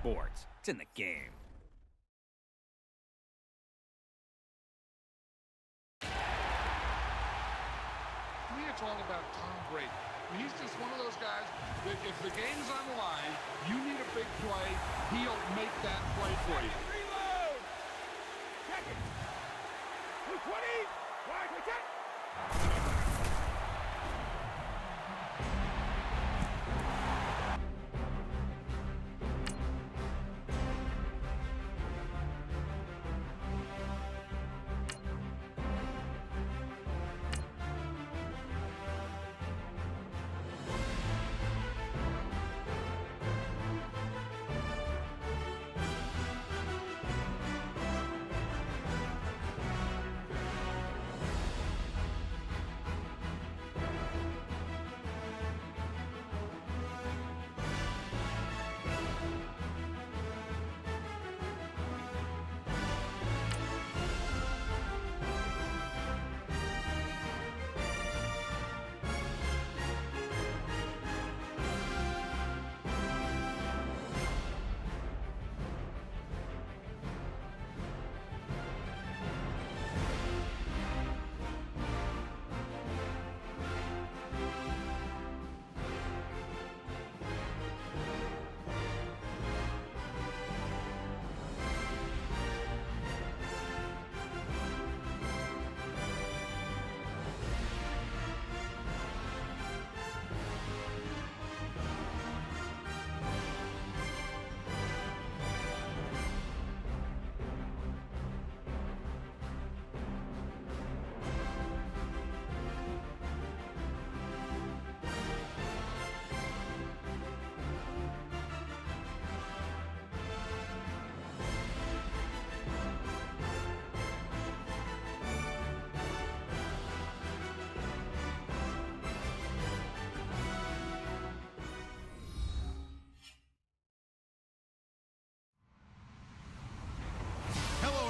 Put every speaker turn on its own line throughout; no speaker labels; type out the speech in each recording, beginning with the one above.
Sports. It's in the game.
To me, it's all about Tom Brady. He's just one of those guys that if the game's on the line, you need a big play, he'll make that play for you.
Reload! Check it! 220! Wide, check!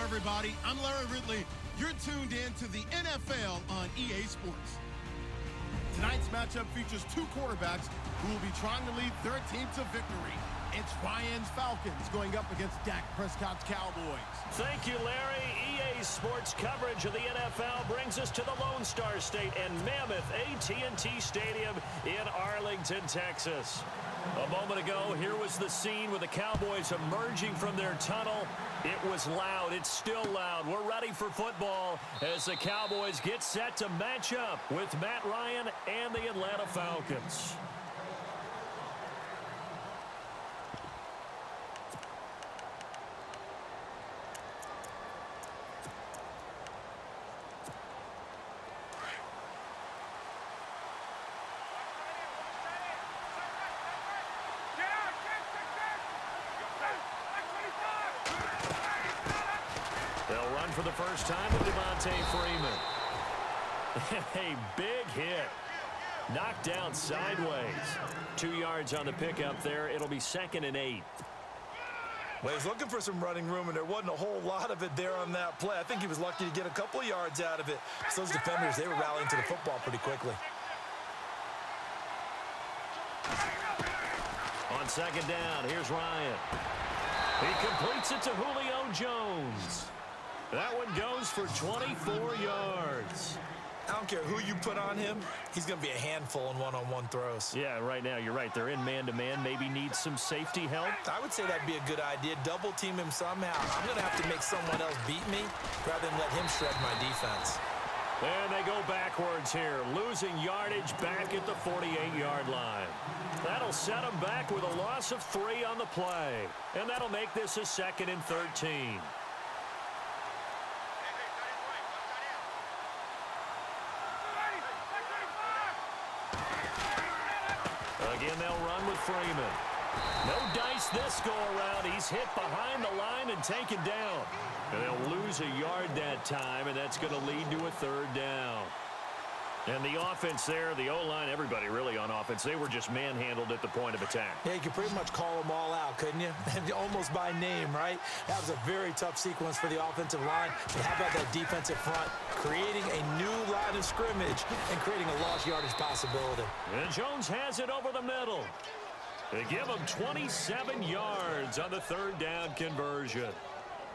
Everybody, I'm Larry Ridley. You're tuned in to the NFL on EA Sports. Tonight's matchup features two quarterbacks who will be trying to lead their team to victory. It's Ryan's Falcons going up against Dak Prescott's Cowboys.
Thank you, Larry. EA Sports coverage of the NFL brings us to the Lone Star State and Mammoth AT&T Stadium in Arlington, Texas. A moment ago, here was the scene with the Cowboys emerging from their tunnel. It was loud. It's still loud. We're ready for football as the Cowboys get set to match up with Matt Ryan and the Atlanta Falcons. They'll run for the first time with Devontae Freeman. A big hit. Knocked down sideways. 2 yards on the pickup there. It'll be 2nd and 8.
Well, he's looking for some running room, and there wasn't a whole lot of it there on that play. I think he was lucky to get a couple of yards out of it. So those defenders, they were rallying to the football pretty quickly.
On 2nd down, here's Ryan. He completes it to Julio Jones. That one goes for 24 yards.
I don't care who you put on him. He's going to be a handful in one-on-one throws.
Yeah, right now, you're right. They're in man-to-man. Maybe need some safety help.
I would say that'd be a good idea. Double team him somehow. I'm going to have to make someone else beat me rather than let him shred my defense.
And they go backwards here, losing yardage back at the 48-yard line. That'll set them back with a loss of 3 on the play. And that'll make this a 2nd and 13. Again, they'll run with Freeman. No dice this go-around. He's hit behind the line and taken down. And they'll lose a yard that time, and that's going to lead to a 3rd down. And the offense there, the O-line, everybody really on offense, they were just manhandled at the point of attack.
Yeah, you could pretty much call them all out, couldn't you? Almost by name, right? That was a very tough sequence for the offensive line. And how about that defensive front, creating a new line of scrimmage and creating a lost yardage possibility.
And Jones has it over the middle. They give him 27 yards on the third down conversion.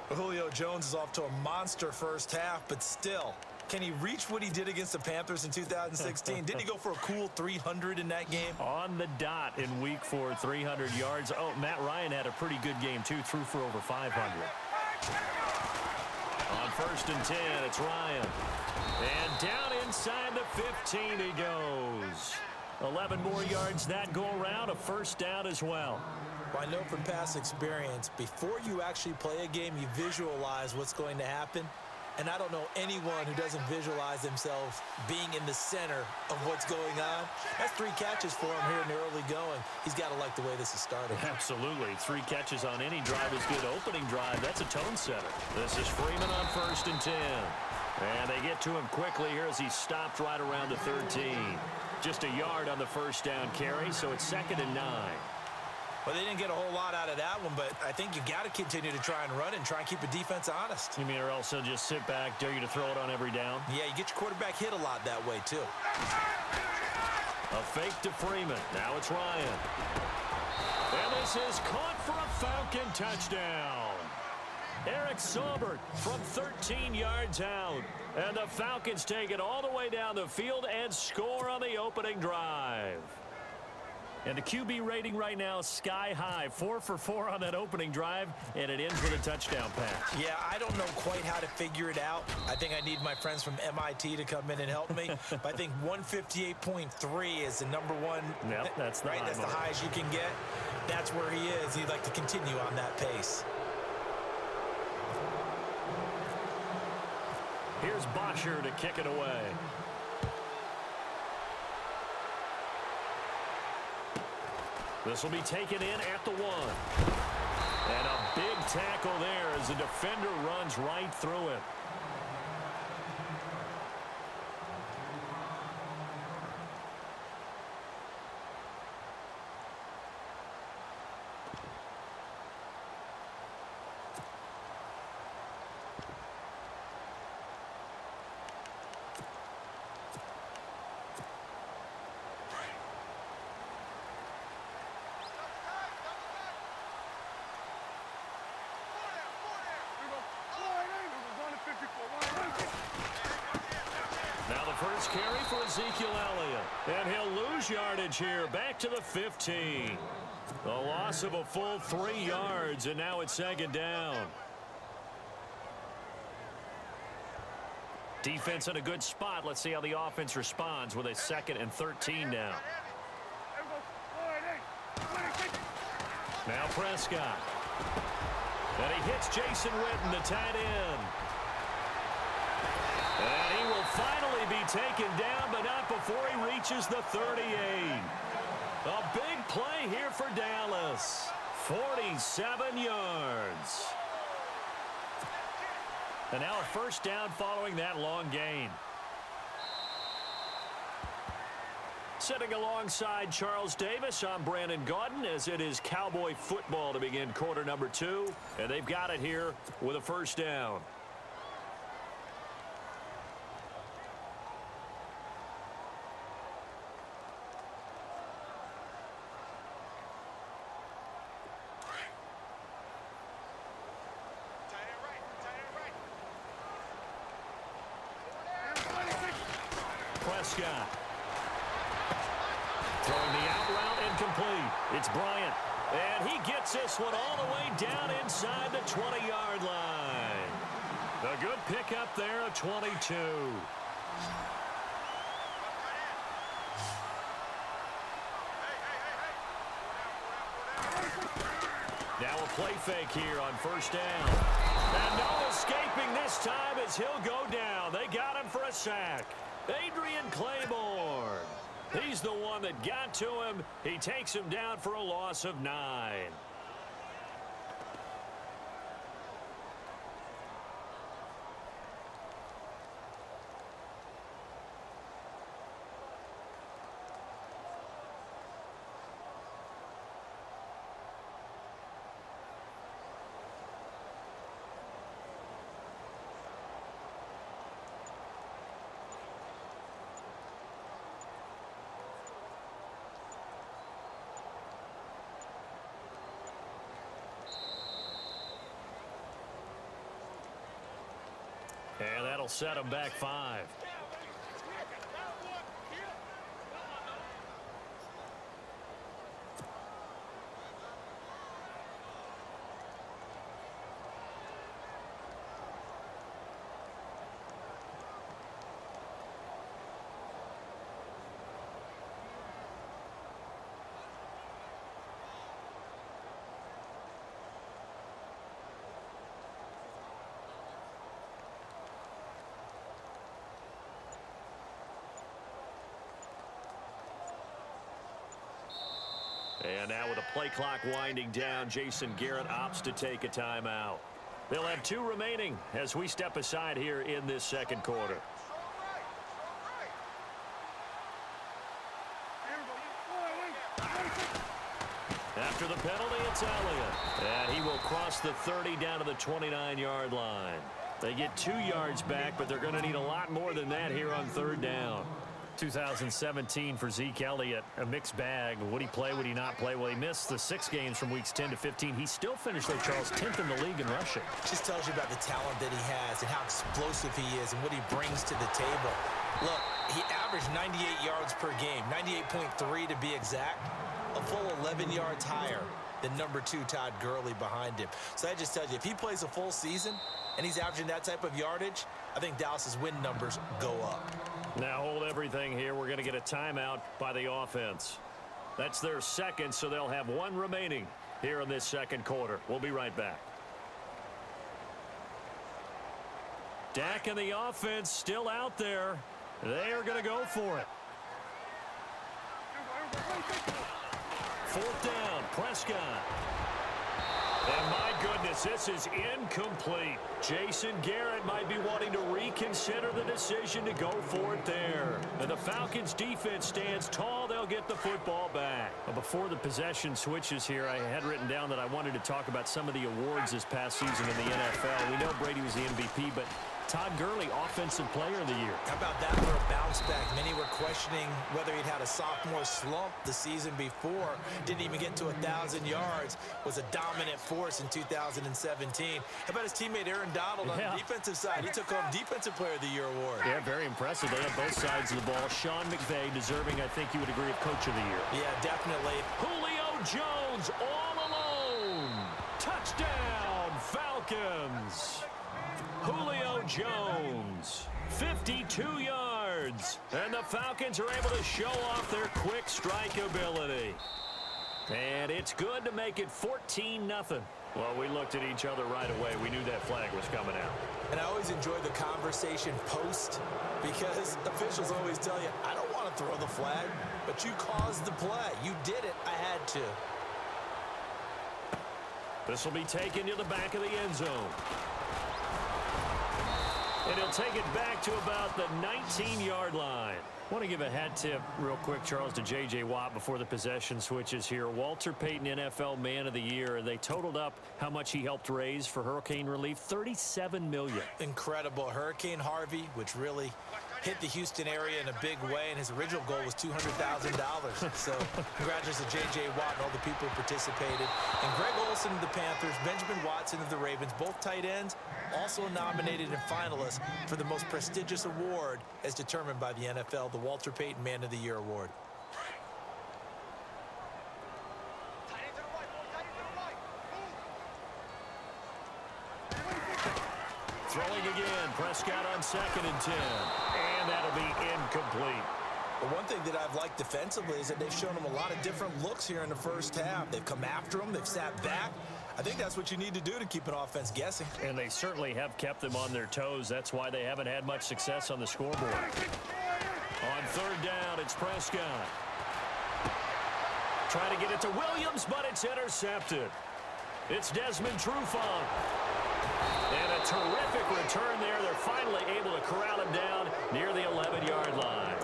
Julio Jones is off to a monster first half, but still, can he reach what he did against the Panthers in 2016? Didn't he go for a cool 300 in that game?
On the dot in week 4, 300 yards. Oh, Matt Ryan had a pretty good game, too. Threw for over 500. On 1st and 10, it's Ryan. And down inside the 15 he goes. 11 more yards that go around, a first down as well.
Well, I know from past experience, before you actually play a game, you visualize what's going to happen. And I don't know anyone who doesn't visualize themselves being in the center of what's going on. That's 3 catches for him here in the early going. He's got to like the way this is starting.
Absolutely. 3 catches on any drive is good. Opening drive, that's a tone setter. This is Freeman on 1st and 10. And they get to him quickly here as he stopped right around the 13. Just a yard on the first down carry, so it's 2nd and 9.
Well, they didn't get a whole lot out of that one, but I think you got to continue to try and run and try and keep the defense honest.
You mean or else they'll just sit back, dare you to throw it on every down?
Yeah, you get your quarterback hit a lot that way, too.
A fake to Freeman. Now it's Ryan. And this is caught for a Falcon touchdown. Eric Saubert from 13 yards out. And the Falcons take it all the way down the field and score on the opening drive. And the QB rating right now is sky high. 4 for 4 on that opening drive, and it ends with a touchdown pass.
Yeah, I don't know quite how to figure it out. I think I need my friends from MIT to come in and help me. But I think 158.3 is the number one.
Yep, that's the
right. That's the highest you can get. That's where he is. He'd like to continue on that pace.
Here's Bosher to kick it away. This will be taken in at the 1. And a big tackle there as the defender runs right through it. Now the first carry for Ezekiel Elliott. And he'll lose yardage here. Back to the 15. A loss of a full 3 yards, and now it's 2nd down. Defense in a good spot. Let's see how the offense responds with a 2nd and 13 now. Now Prescott. And he hits Jason Witten, the tight end. And he will finally be taken down, but not before he reaches the 38. A big play here for Dallas. 47 yards. And now a first down following that long gain. Sitting alongside Charles Davis, I'm Brandon Gaudin, as it is Cowboy football to begin quarter number 2. And they've got it here with a first down. Prescott. Throwing the out route incomplete. It's Bryant. And he gets this one all the way down inside the 20-yard line. A good pickup there, a 22. Now a play fake here on first down. And no escaping this time as he'll go down. They got him for a sack. Adrian Claiborne. He's the one that got to him. He takes him down for a loss of 9. They'll set them back 5. And now with the play clock winding down, Jason Garrett opts to take a timeout. They'll have 2 remaining as we step aside here in this second quarter. After the penalty, it's Elliott. And he will cross the 30 down to the 29-yard line. They get 2 yards back, but they're going to need a lot more than that here on 3rd down. 2017 for Zeke Elliott, a mixed bag. Would he play, would he not play? Well, he missed the 6 games from weeks 10 to 15. He still finished, though, Charles, 10th in the league in rushing.
Just tells you about the talent that he has and how explosive he is and what he brings to the table. Look, he averaged 98 yards per game, 98.3 to be exact, a full 11 yards higher than number 2 Todd Gurley behind him. So that just tells you, if he plays a full season and he's averaging that type of yardage, I think Dallas's win numbers go up.
Now hold everything here. We're going to get a timeout by the offense. That's their second, so they'll have 1 remaining here in this second quarter. We'll be right back. Dak and the offense still out there. They are going to go for it. 4th down, Prescott. And my goodness, this is incomplete. Jason Garrett might be wanting to reconsider the decision to go for it there. And the Falcons defense stands tall. They'll get the football back. But before the possession switches here, I had written down that I wanted to talk about some of the awards this past season in the NFL. We know Brady was the MVP, but Todd Gurley, Offensive Player of the Year.
How about that for a bounce back? Many were questioning whether he'd had a sophomore slump the season before. Didn't even get to 1,000 yards. Was a dominant force in 2017. How about his teammate Aaron Donald on the defensive side? He took home Defensive Player of the Year award.
Yeah, very impressive. They have both sides of the ball. Sean McVay deserving, I think you would agree, of Coach of the Year.
Yeah, definitely.
Julio Jones all alone. Touchdown, Falcons. Julio Jones, 52 yards. And the Falcons are able to show off their quick strike ability. And it's good to make it 14-0. Well, we looked at each other right away. We knew that flag was coming out.
And I always enjoy the conversation post because officials always tell you, I don't want to throw the flag, but you caused the play. You did it. I had to.
This will be taken to the back of the end zone. And he'll take it back to about the 19-yard line. I want to give a hat tip real quick, Charles, to J.J. Watt before the possession switches here. Walter Payton, NFL Man of the Year. They totaled up how much he helped raise for hurricane relief, $37 million.
Incredible. Hurricane Harvey, which really hit the Houston area in a big way, and his original goal was $200,000. So congratulations to J.J. Watt and all the people who participated. And Greg Olsen of the Panthers, Benjamin Watson of the Ravens, both tight ends, also nominated and finalists for the most prestigious award as determined by the NFL, the Walter Payton Man of the Year Award.
Throwing again, Prescott on 2nd and 10. And that'll be incomplete.
But one thing that I've liked defensively is that they've shown him a lot of different looks here in the first half. They've come after him. They've sat back. I think that's what you need to do to keep an offense guessing.
And they certainly have kept them on their toes. That's why they haven't had much success on the scoreboard. On 3rd down, it's Prescott. Trying to get it to Williams, but it's intercepted. It's Desmond Trufant. And a terrific return there. They're finally able to corral him down near the 11-yard line.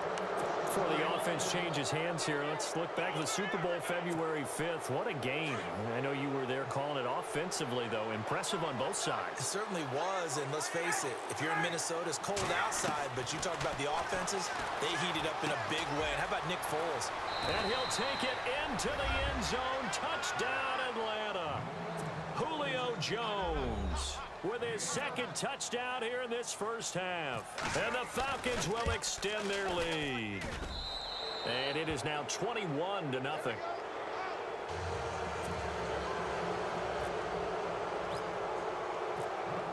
Before the offense changes hands here, let's look back to the Super Bowl February 5th. What a game. I know you were there calling it offensively, though. Impressive on both sides.
It certainly was, and let's face it, if you're in Minnesota, it's cold outside, but you talk about the offenses, they heated up in a big way. And how about Nick Foles?
And he'll take it into the end zone. Touchdown, Atlanta. Julio Jones with his second touchdown here in this first half. And the Falcons will extend their lead. And it is now 21-0.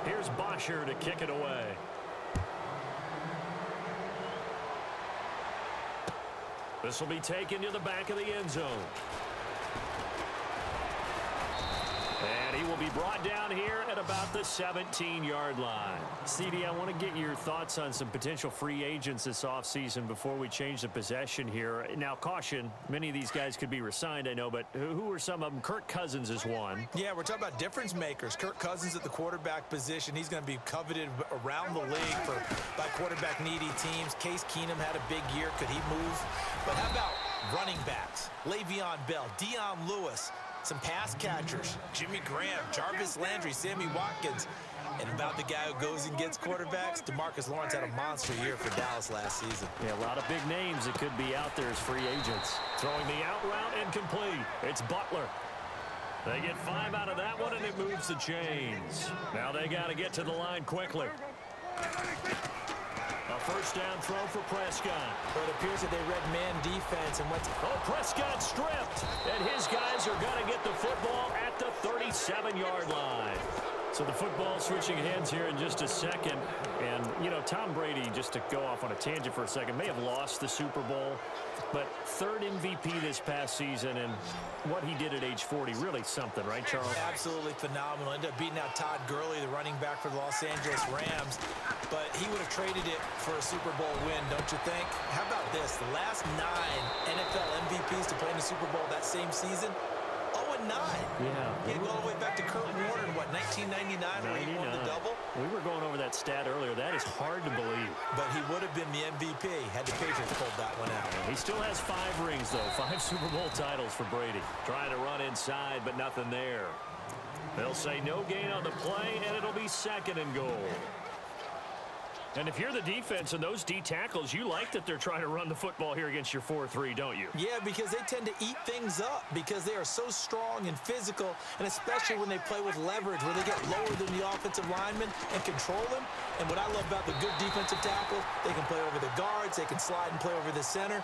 Here's Bosher to kick it away. This will be taken to the back of the end zone. And he will be brought down here at about the 17-yard line. CD, I want to get your thoughts on some potential free agents this offseason before we change the possession here. Now, caution, many of these guys could be re-signed, I know, but who are some of them? Kirk Cousins is one.
Yeah, we're talking about difference makers. Kirk Cousins at the quarterback position. He's going to be coveted around the league by quarterback-needy teams. Case Keenum had a big year. Could he move? But how about running backs? Le'Veon Bell, Dion Lewis, some pass catchers, Jimmy Graham, Jarvis Landry, Sammy Watkins. And about the guy who goes and gets quarterbacks, DeMarcus Lawrence had a monster year for Dallas last season.
Yeah, a lot of big names that could be out there as free agents. Throwing the out route incomplete. It's Butler. They get 5 out of that one, and it moves the chains. Now they got to get to the line quickly. A first down throw for Prescott.
But it appears that they read man defense and went to...
Oh, Prescott stripped. And his guys are going to get the football at the 37-yard line. So the football switching hands here in just a second. And, you know, Tom Brady, just to go off on a tangent for a second, may have lost the Super Bowl. But third MVP this past season, and what he did at age 40, really something, right, Charles?
Absolutely phenomenal. Ended up beating out Todd Gurley, the running back for the Los Angeles Rams. But he would have traded it for a Super Bowl win, don't you think? How about this? The last 9 NFL MVPs to play in the Super Bowl that same season, 0-9.
Yeah.
You go all the way back to Kurt Warner in, what, 1999 where he won the double?
We were going over that stat earlier. That is hard to believe.
But he would have been the MVP had the Patriots pulled that one out.
He still has 5 rings, though. 5 Super Bowl titles for Brady. Trying to run inside, but nothing there. They'll say no gain on the play, and it'll be 2nd and goal. And if you're the defense and those D tackles, you like that they're trying to run the football here against your 4-3, don't you?
Yeah, because they tend to eat things up because they are so strong and physical, and especially when they play with leverage, where they get lower than the offensive linemen and control them. And what I love about the good defensive tackles, they can play over the guards, they can slide and play over the center.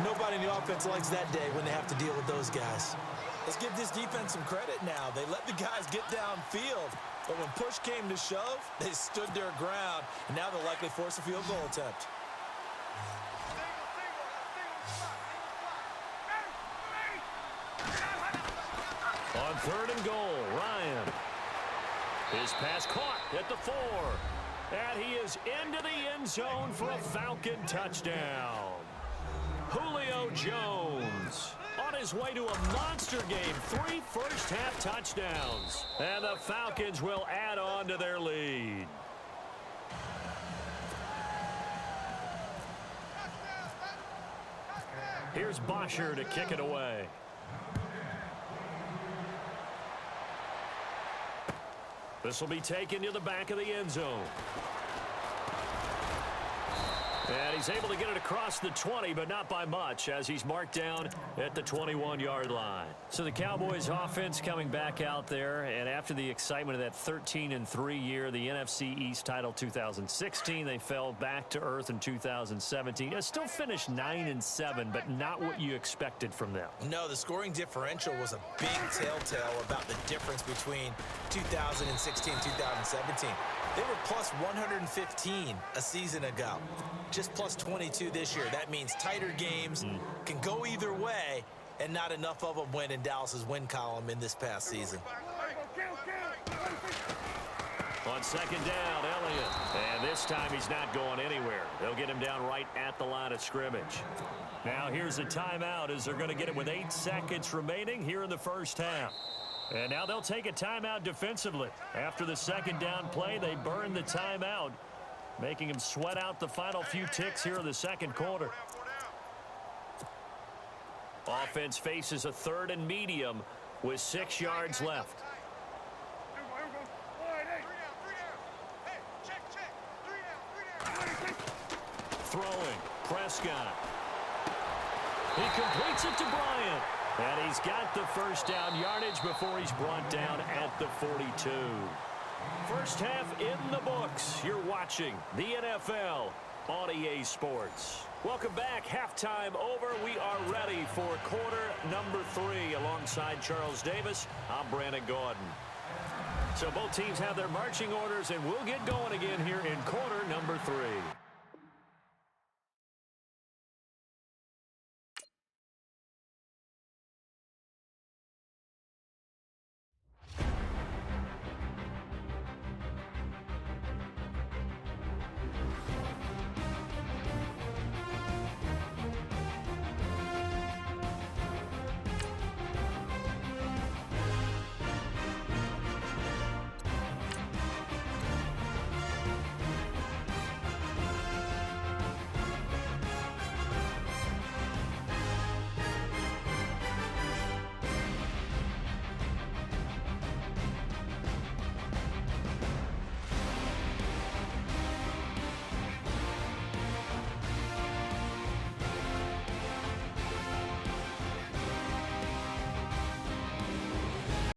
Nobody in the offense likes that day when they have to deal with those guys. Let's give this defense some credit now. They let the guys get downfield. But when push came to shove, they stood their ground, and now they'll likely force a field goal attempt.
On 3rd and goal, Ryan. His pass caught at the 4. And he is into the end zone for a Falcon touchdown. Julio Jones on his way to a monster game. 3 first-half touchdowns. And the Falcons will add on to their lead. Here's Bosher to kick it away. This will be taken to the back of the end zone. And he's able to get it across the 20, but not by much, as he's marked down at the 21-yard line. So the Cowboys offense coming back out there, and after the excitement of that 13-3 year, the NFC East title 2016, they fell back to earth in 2017. It still finished 9-7, but not what you expected from them.
No, the scoring differential was a big telltale about the difference between 2016 and 2017. They were plus 115 a season ago. Just plus 22 this year. That means tighter games can go either way, and not enough of them went in Dallas's win column in this past season.
On 2nd down, Elliott. And this time he's not going anywhere. They'll get him down right at the line of scrimmage. Now here's a timeout as they're going to get it with 8 seconds remaining here in the first half. And now they'll take a timeout defensively. After the 2nd down play, they burn the timeout, making him sweat out the final few ticks here in the 2nd quarter. Offense faces a 3rd and medium with 6 yards left. Throwing, Prescott. He completes it to Bryant. And he's got the first down yardage before he's brought down at the 42. First half in the books. You're watching the NFL on EA Sports. Welcome back. Halftime over. We are ready for quarter number 3. Alongside Charles Davis, I'm Brandon Gordon. So both teams have their marching orders, and we'll get going again here in quarter number 3.